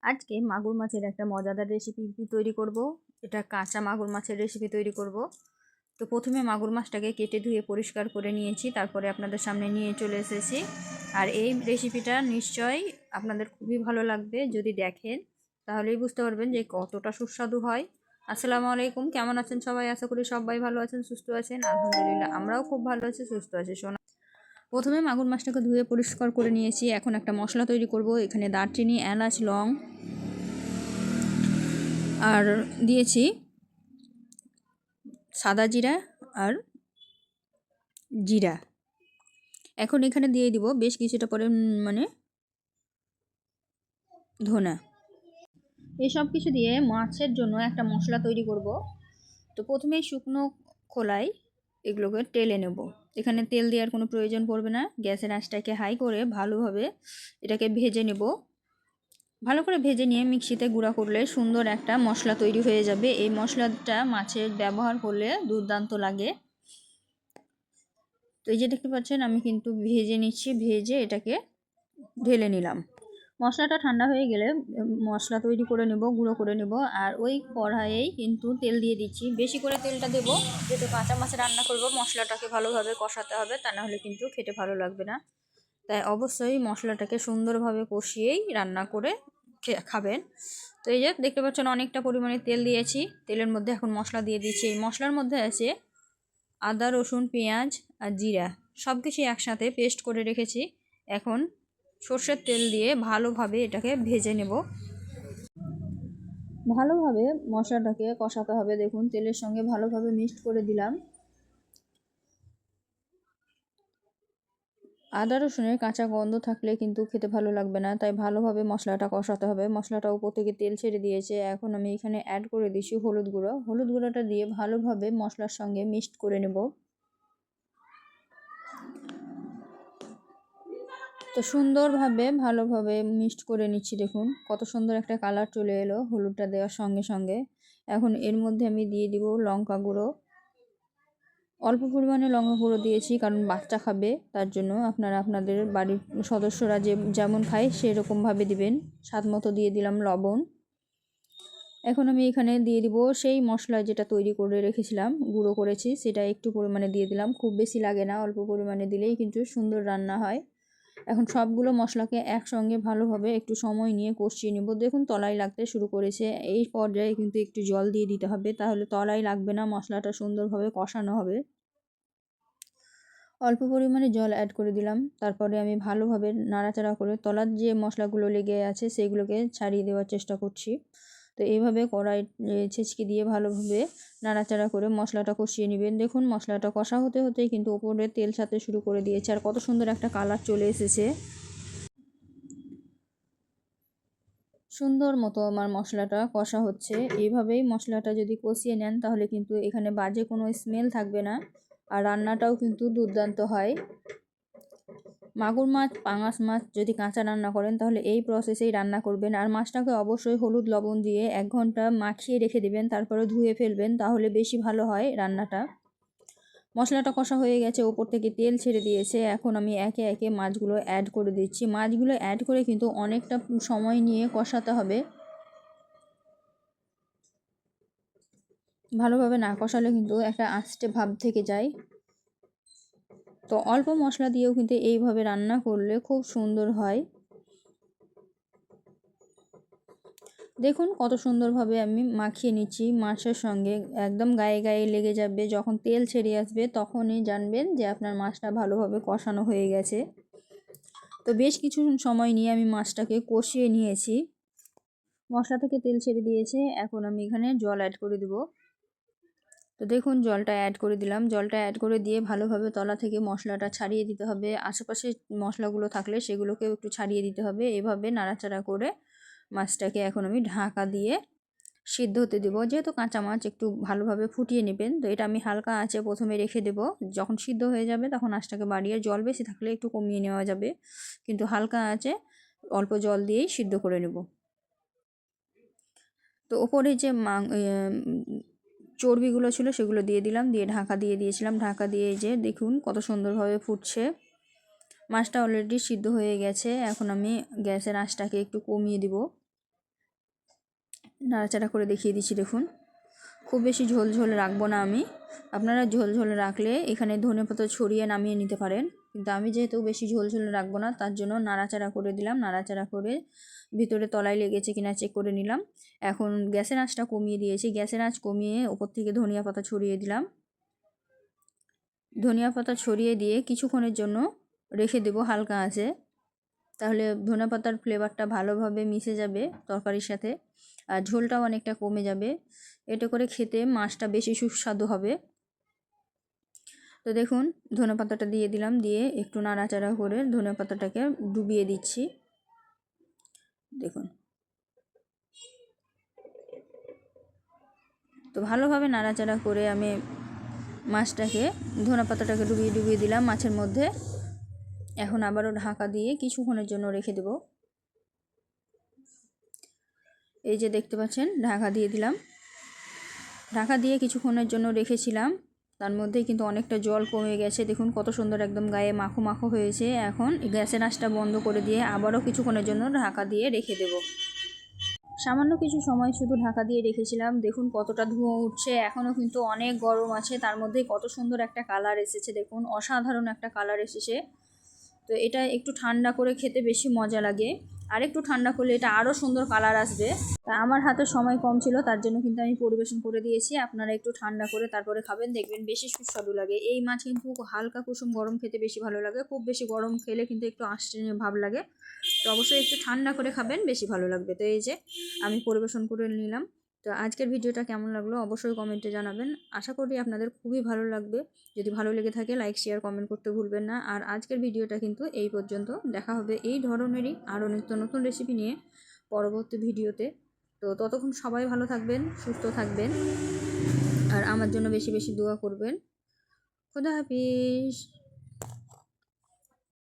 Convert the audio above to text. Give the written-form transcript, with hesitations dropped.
আজকে মাগুর মাছের একটা মজাদার রেসিপি তৈরি করব। এটা কাঁচা মাগুর মাছের রেসিপি তৈরি করব। তো প্রথমে মাগুর মাছটাকে কেটে ধুয়ে পরিষ্কার করে নিয়েছি, তারপরে আপনাদের সামনে নিয়ে চলে এসেছি। আর এই রেসিপিটা নিশ্চয়ই আপনাদের খুবই ভালো লাগবে, যদি দেখেন তাহলেই বুঝতে পারবেন যে কতটা সুস্বাদু হয়। আসসালামু আলাইকুম, কেমন আছেন সবাই? আশা করি সবাই ভালো আছেন, সুস্থ আছেন। আলহামদুলিল্লাহ আমরাও খুব ভালো আছি, সুস্থ আছি। প্রথমে মাগুর মাছটাকে ধুয়ে পরিষ্কার করে নিয়েছি। এখন একটা মশলা তৈরি করব। এখানে দারচিনি, এলাচ, লং আর দিয়েছি সাদা জিরা আর জিরা। এখন এখানে দিয়ে দিব বেশ কিছুটা পরিমাণে ধনা। এই সব কিছু দিয়ে মাছের জন্য একটা মশলা তৈরি করব। তো প্রথমেই শুকনো খোলায় এগুলোকে টেলে নেব। এখানে তেল দেওয়ার কোনো প্রয়োজন পড়বে না। গ্যাসের আঁচটাকে হাই করে ভালোভাবে এটাকে ভেজে নেব। ভালো করে ভেজে নিয়ে মিক্সিতে গুঁড়া করলে সুন্দর একটা মশলা তৈরি হয়ে যাবে। এই মশলাটা মাছের ব্যবহার করলে দুর্দান্ত লাগে। তো এই যে দেখতে পাচ্ছেন আমি কিন্তু ভেজে নিচ্ছি, ভেজে এটাকে ঢেলে নিলাম। মশলাটা ঠান্ডা হয়ে গেলে মশলা তৈরি করে নেব, গুঁড়ো করে নেব। আর ওই কড়াইয়েই কিন্তু তেল দিয়ে দিচ্ছি, বেশি করে তেলটা দেবো, যেহেতু কাঁচা মাছ রান্না করব। মশলাটাকে ভালোভাবে কষাতে হবে, তা না হলে কিন্তু খেতে ভালো লাগবে না। তাই অবশ্যই মশলাটাকে সুন্দরভাবে কষিয়েই রান্না করে খাবেন। তো এই যে দেখতে পাচ্ছেন অনেকটা পরিমাণে তেল দিয়েছি। তেলের মধ্যে এখন মশলা দিয়ে দিচ্ছি। এই মশলার মধ্যে আছে আদা, রসুন, পেঁয়াজ আর জিরা, সব কিছু একসাথে পেস্ট করে রেখেছি। এখন সর্ষের তেল দিয়ে ভালোভাবে এটাকে ভেজে নেব। ভালোভাবে মশলাটাকে কষাতে হবে। দেখুন তেলের সঙ্গে ভালোভাবে মিক্সড করে দিলাম। আদা রসুনের কাঁচা গন্ধ থাকলে কিন্তু খেতে ভালো লাগবে না, তাই ভালোভাবে মশলাটা কষাতে হবে। মশলাটা উপর থেকে তেল ছেড়ে দিয়েছে। এখন আমি এখানে অ্যাড করে দিচ্ছি হলুদ গুঁড়ো। হলুদ গুঁড়োটা দিয়ে ভালোভাবে মশলার সঙ্গে মিক্সড করে নেব। তো সুন্দরভাবে ভালোভাবে মিক্সড করে নিচ্ছি। দেখুন কত সুন্দর একটা কালার চলে এলো হলুদটা দেওয়ার সঙ্গে সঙ্গে। এখন এর মধ্যে আমি দিয়ে দিব লঙ্কা গুঁড়ো। অল্প পরিমাণে লঙ্কা গুঁড়ো দিয়েছি, কারণ বাচ্চা খাবে, তার জন্য আপনারা আপনাদের বাড়ির সদস্যরা যেমন খায় সেরকমভাবে দিবেন। স্বাদ মতো দিয়ে দিলাম লবণ। এখন আমি এখানে দিয়ে দিব সেই মশলা যেটা তৈরি করে রেখেছিলাম, গুঁড়ো করেছি, সেটা একটু পরিমাণে দিয়ে দিলাম। খুব বেশি লাগে না, অল্প পরিমাণে দিলেই কিন্তু সুন্দর রান্না হয়। এখন সবগুলো মশলাকে একসঙ্গে ভালোভাবে একটু সময় নিয়ে কষিয়ে নেব। দেখুন তলায় লাগতে শুরু করেছে। এই পর্যায়ে কিন্তু একটু জল দিয়ে দিতে হবে, তাহলে তলায় লাগবে না, মশলাটা সুন্দরভাবে কষানো হবে। অল্প পরিমাণে জল অ্যাড করে দিলাম। তারপরে আমি ভালোভাবে নাড়াচাড়া করে তলার যে মশলাগুলো লেগে আছে সেগুলোকে ছাড়িয়ে দেওয়ার চেষ্টা করছি। তো এইভাবে কড়াই ছেঁচকি দিয়ে ভালোভাবে নাড়াচাড়া করে মশলাটা কষিয়ে নেবেন। দেখুন মশলাটা কষা হতে হতেই কিন্তু ওপরে তেল ছাড়তে শুরু করে দিয়েছে, আর কত সুন্দর একটা কালার চলে এসেছে। সুন্দর মতো আমার মশলাটা কষা হচ্ছে। এইভাবেই মশলাটা যদি কষিয়ে নেন তাহলে কিন্তু এখানে বাজে কোনো স্মেল থাকবে না, আর রান্নাটাও কিন্তু দুর্দান্ত হয়। মাগুর মাছ, পাঙাশ মাছ যদি কাঁচা রান্না করেন তাহলে এই প্রসেসেই রান্না করবেন। আর মাছটাকে অবশ্যই হলুদ লবণ দিয়ে 1 ঘন্টা মাখিয়ে রেখে দেবেন, তারপরে ধুয়ে ফেলবেন, তাহলে বেশি ভালো হয় রান্নাটা। মশলাটা কষা হয়ে গেছে, ওপর থেকে তেল ছেড়ে দিয়েছে। এখন আমি একে একে মাছগুলো অ্যাড করে দিচ্ছি। মাছগুলো অ্যাড করে কিন্তু অনেকটা সময় নিয়ে কষাতে হবে। ভালোভাবে না কষালে কিন্তু একটা আঁচটে ভাব থেকে যায়। তো অল্প মশলা দিয়েও কিন্তু এইভাবে রান্না করলে খুব সুন্দর হয়। দেখুন কত সুন্দরভাবে আমি মাখিয়ে নিচ্ছি মাছের সঙ্গে, একদম গায়ে গায়ে লেগে যাবে। যখন তেল ছেড়ে আসবে তখনই জানবেন যে আপনার মাছটা ভালোভাবে কষানো হয়ে গেছে। তো বেশ কিছু সময় নিয়ে আমি মাছটাকে কষিয়ে নিয়েছি। মশলা থেকে তেল ছেড়ে দিয়েছে। এখন আমি এখানে জল অ্যাড করে দেব। তো দেখুন জলটা অ্যাড করে দিলাম। জলটা অ্যাড করে দিয়ে ভালোভাবে তলা থেকে মশলাটা ছাড়িয়ে দিতে হবে। আশেপাশে মশলাগুলো থাকলে সেগুলোকেও একটু ছাড়িয়ে দিতে হবে। এভাবে নাড়াচাড়া করে মাছটাকে এখন আমি ঢাকা দিয়ে সিদ্ধ হতে দেবো। যেহেতু কাঁচা মাছ একটু ভালোভাবে ফুটিয়ে নেবেন। তো এটা আমি হালকা আঁচে প্রথমে রেখে দেব। যখন সিদ্ধ হয়ে যাবে তখন আঁচটাকে বাড়িয়ে, জল বেশি থাকলে একটু কমিয়ে নেওয়া যাবে, কিন্তু হালকা আঁচে অল্প জল দিয়েই সিদ্ধ করে নেব। তো ওপরে যে চর্বিগুলো ছিল সেগুলো দিয়ে দিলাম, দিয়ে ঢাকা দিয়ে দিয়েছিলাম। ঢাকা দিয়ে যে দেখুন কত সুন্দরভাবে ফুটছে। মাছটা অলরেডি সিদ্ধ হয়ে গেছে। এখন আমি গ্যাসের আঁচটাকে একটু কমিয়ে দিব। নাড়াচাড়া করে দেখিয়ে দিচ্ছি। দেখুন খুব বেশি ঝোল ঝোল রাখবো না আমি। আপনারা ঝোল ঝোল রাখলে এখানে ধনেপাতা ছড়িয়ে নামিয়ে নিতে পারেন, কিন্তু আমি যেহেতু বেশি ঝোল ঝোল রাখবো না তার জন্য নাড়াচাড়া করে দিলাম। নাড়াচাড়া করে ভিতরে তলায় লেগেছে কিনা চেক করে নিলাম। এখন গ্যাসের আঁচটা কমিয়ে দিয়েছি। গ্যাসের আঁচ কমিয়ে ওপর থেকে ধনিয়া পাতা ছড়িয়ে দিলাম। ধনিয়া পাতা ছড়িয়ে দিয়ে কিছুক্ষণের জন্য রেখে দেবো হালকা আঁচে, তাহলে ধনিয়া পাতার ফ্লেভারটা ভালোভাবে মিশে যাবে তরকারির সাথে, আর ঝোলটাও অনেকটা কমে যাবে। এটা করে খেতে মাছটা বেশি সুস্বাদু হবে। তো দেখুন ধনে পাতাটা দিয়ে দিলাম, দিয়ে একটু নাড়াচাড়া করে ধনে পাতাটাকে ডুবিয়ে দিচ্ছি। দেখুন তো ভালোভাবে নাড়াচাড়া করে আমি মাছটাকে ধনে পাতাটাকে ডুবিয়ে ডুবিয়ে দিলাম মাছের মধ্যে। এখন আবারও ঢাকা দিয়ে কিছুক্ষণের জন্য রেখে দেব। এই যে দেখতে পাচ্ছেন ঢাকা দিয়ে দিলাম। ঢাকা দিয়ে কিছুক্ষণের জন্য রেখেছিলাম, তার মধ্যেই কিন্তু অনেকটা জল কমে গেছে। দেখুন কত সুন্দর একদম গায়ে মাখো মাখো হয়েছে। এখন গ্যাসের আঁচটা বন্ধ করে দিয়ে আবারও কিছুক্ষণের জন্য ঢাকা দিয়ে রেখে দেব। সামান্য কিছু সময় শুধু ঢাকা দিয়ে রেখেছিলাম। দেখুন কতটা ধোঁয়া উঠছে, এখনও কিন্তু অনেক গরম আছে, তার মধ্যেই কত সুন্দর একটা কালার এসেছে। দেখুন অসাধারণ একটা কালার এসেছে। তো এটা একটু ঠান্ডা করে খেতে বেশি মজা লাগে, আর একটু ঠান্ডা করলে এটা আরও সুন্দর কালার আসবে। তা আমার হাতে সময় কম ছিল, তার জন্য কিন্তু আমি পরিবেশন করে দিয়েছি। আপনারা একটু ঠান্ডা করে তারপরে খাবেন, দেখবেন বেশি সুস্বাদু লাগে। এই মাছ কিন্তু হালকা কুসুম গরম খেতে বেশি ভালো লাগে, খুব বেশি গরম খেলে কিন্তু একটু আঁশটে ভাব লাগে। তো অবশ্যই একটু ঠান্ডা করে খাবেন, বেশি ভালো লাগবে। তো এই যে আমি পরিবেশন করে নিলাম। তো আজকের ভিডিওটা কেমন লাগলো অবশ্যই কমেন্টে জানাবেন। আশা করি আপনাদের খুবই ভালো লাগবে। যদি ভালো লেগে থাকে লাইক শেয়ার কমেন্ট করতে ভুলবেন না। আর আজকের ভিডিওটা কিন্তু এই পর্যন্ত। দেখা হবে এই ধরনেরই আরও নিত্য নতুন রেসিপি নিয়ে পরবর্তী ভিডিওতে। তো ততক্ষণ সবাই ভালো থাকবেন, সুস্থ থাকবেন, আর আমার জন্য বেশি বেশি দোয়া করবেন। খোদা হাফিজ।